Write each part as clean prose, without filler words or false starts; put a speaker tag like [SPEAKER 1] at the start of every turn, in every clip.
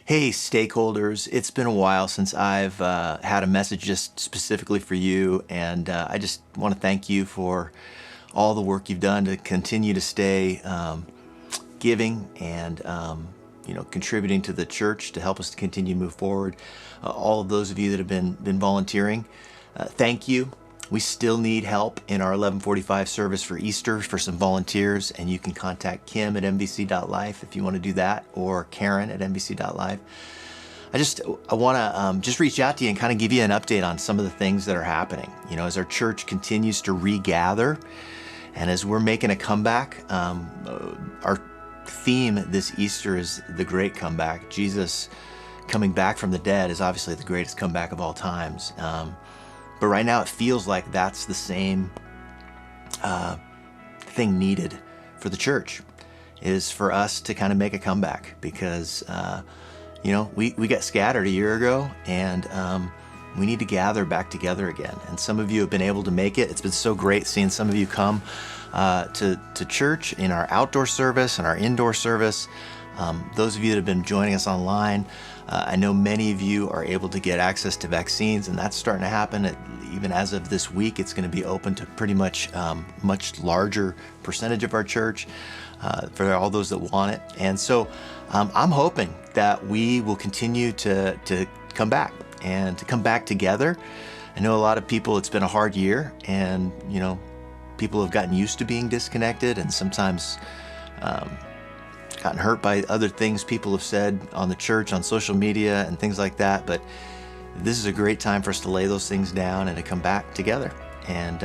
[SPEAKER 1] Hey, stakeholders, it's been a while since I've had a message just specifically for you, and I just want to thank you for all the work you've done to continue to stay giving and contributing to the church to help us to continue to move forward. All of those of you that have been volunteering, thank you. We still need help in our 11:45 service for Easter for some volunteers, and you can contact Kim at mbc.life if you want to do that, or Karen at mbc.life. I want to just reach out to you and kind of give you an update on some of the things that are happening. As our church continues to regather, and as we're making a comeback, our theme this Easter is the great comeback. Jesus coming back from the dead is obviously the greatest comeback of all times. But right now it feels like that's the same thing needed for the church, is for us to kind of make a comeback, because we got scattered a year ago, and we need to gather back together again. And some of you have been able to make it. It's been so great seeing some of you come to church in our outdoor service and our indoor service. Those of you that have been joining us online, I know many of you are able to get access to vaccines, and that's starting to happen. Even as of this week, it's going to be open to pretty much much larger percentage of our church for all those that want it. And so I'm hoping that we will continue to come back and to come back together. I know a lot of people, it's been a hard year, and people have gotten used to being disconnected, and sometimes gotten hurt by other things people have said on the church, on social media, and things like that. But this is a great time for us to lay those things down and to come back together. And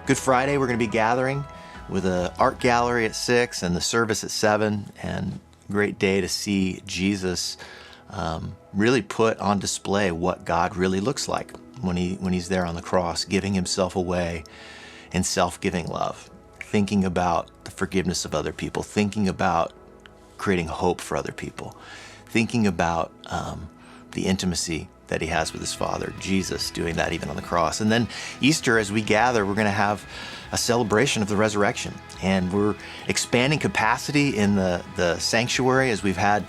[SPEAKER 1] Good Friday, we're going to be gathering with an art gallery at 6 and the service at 7. And great day to see Jesus really put on display what God really looks like when he's there on the cross, giving himself away in self-giving love, thinking about the forgiveness of other people, thinking about creating hope for other people, thinking about the intimacy that he has with his Father, Jesus doing that even on the cross. And then Easter, as we gather, we're going to have a celebration of the resurrection, and we're expanding capacity in the sanctuary, as we've had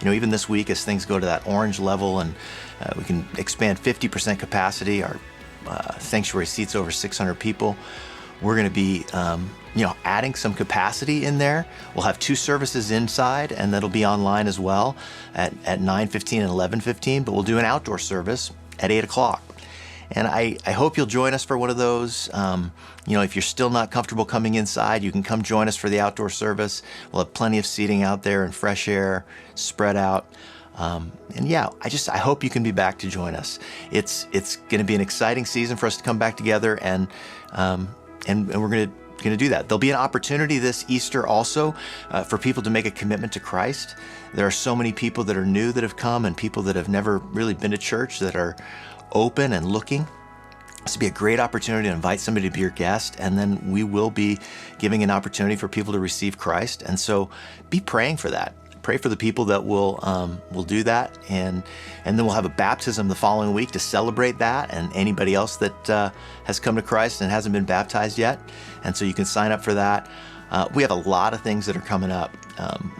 [SPEAKER 1] even this week, as things go to that orange level, and we can expand 50% capacity. Our sanctuary seats over 600 people. We're going to be adding some capacity in there. We'll have 2 services inside, and that'll be online as well at 9:15 and 11:15, but we'll do an outdoor service at 8 o'clock. And I hope you'll join us for one of those. If you're still not comfortable coming inside, you can come join us for the outdoor service. We'll have plenty of seating out there and fresh air spread out. I hope you can be back to join us. It's going to be an exciting season for us to come back together, and we're going to do that. There'll be an opportunity this Easter also for people to make a commitment to Christ. There are so many people that are new that have come, and people that have never really been to church that are open and looking. This will be a great opportunity to invite somebody to be your guest, and then we will be giving an opportunity for people to receive Christ. And so be praying for that. Pray for the people that will do that, and then we'll have a baptism the following week to celebrate that, and anybody else that has come to Christ and hasn't been baptized yet. And so you can sign up for that. We have a lot of things that are coming up.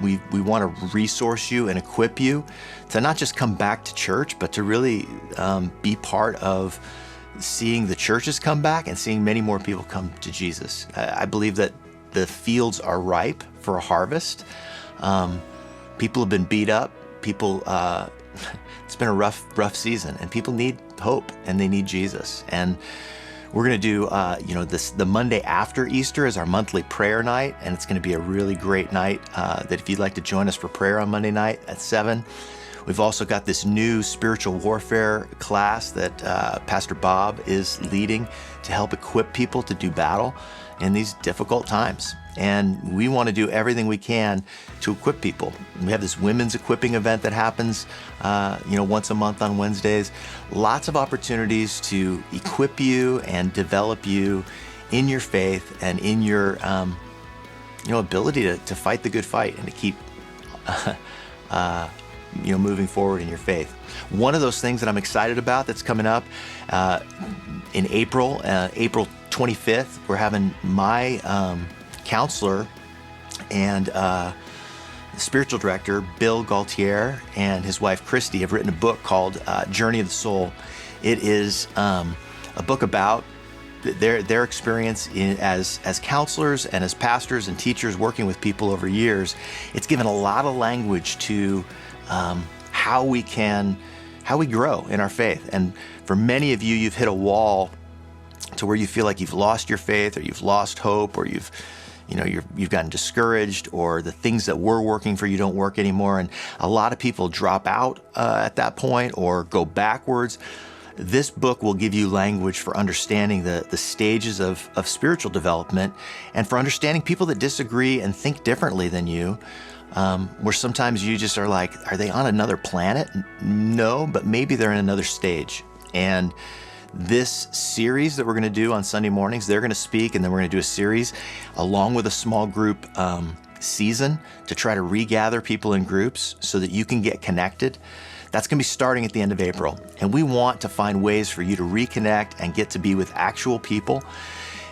[SPEAKER 1] We want to resource you and equip you to not just come back to church, but to really be part of seeing the churches come back and seeing many more people come to Jesus. I believe that the fields are ripe for a harvest. People have been beat up. It's been a rough season, and people need hope, and they need Jesus. And we're going to do, the Monday after Easter is our monthly prayer night, and it's going to be a really great night that if you'd like to join us for prayer on Monday night at 7. We've also got this new spiritual warfare class that Pastor Bob is leading to help equip people to do battle in these difficult times. And we want to do everything we can to equip people. We have this women's equipping event that happens, once a month on Wednesdays. Lots of opportunities to equip you and develop you in your faith and in your, ability to fight the good fight and to keep, moving forward in your faith. One of those things that I'm excited about that's coming up in April 25th, we're having my counselor and spiritual director, Bill Gaultier, and his wife, Christy, have written a book called Journey of the Soul. It is a book about their experience as counselors and as pastors and teachers working with people over years. It's given a lot of language to how we grow in our faith. And for many of you, you've hit a wall to where you feel like you've lost your faith, or you've lost hope, or you've gotten discouraged, or the things that were working for you don't work anymore. And a lot of people drop out at that point or go backwards. This book will give you language for understanding the stages of spiritual development, and for understanding people that disagree and think differently than you, where sometimes you just are like, are they on another planet? No, but maybe they're in another stage. And this series that we're going to do on Sunday mornings, they're going to speak, and then we're going to do a series along with a small group season to try to regather people in groups so that you can get connected. That's going to be starting at the end of April. And we want to find ways for you to reconnect and get to be with actual people.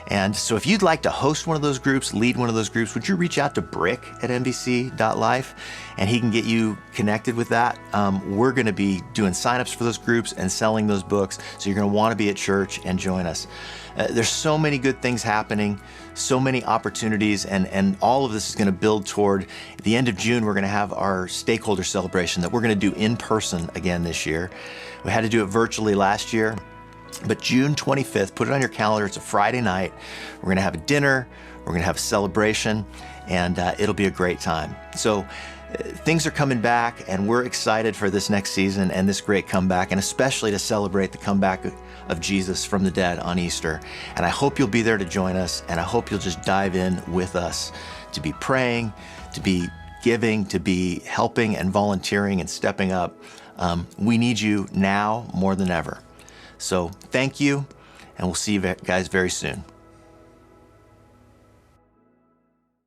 [SPEAKER 1] And so if you'd like to host one of those groups, lead one of those groups, would you reach out to Brick at nbc.life, and he can get you connected with that. We're going to be doing signups for those groups and selling those books, so you're going to want to be at church and join us. There's so many good things happening, so many opportunities, and all of this is going to build toward the end of June. We're going to have our Stakeholder celebration that we're going to do in person again this year. We had to do it virtually last year. But June 25th, put it on your calendar. It's a Friday night. We're going to have a dinner. We're going to have a celebration, and it'll be a great time. So things are coming back, and we're excited for this next season and this great comeback, and especially to celebrate the comeback of Jesus from the dead on Easter. And I hope you'll be there to join us, and I hope you'll just dive in with us to be praying, to be giving, to be helping and volunteering and stepping up. We need you now more than ever. So thank you, and we'll see you guys very soon.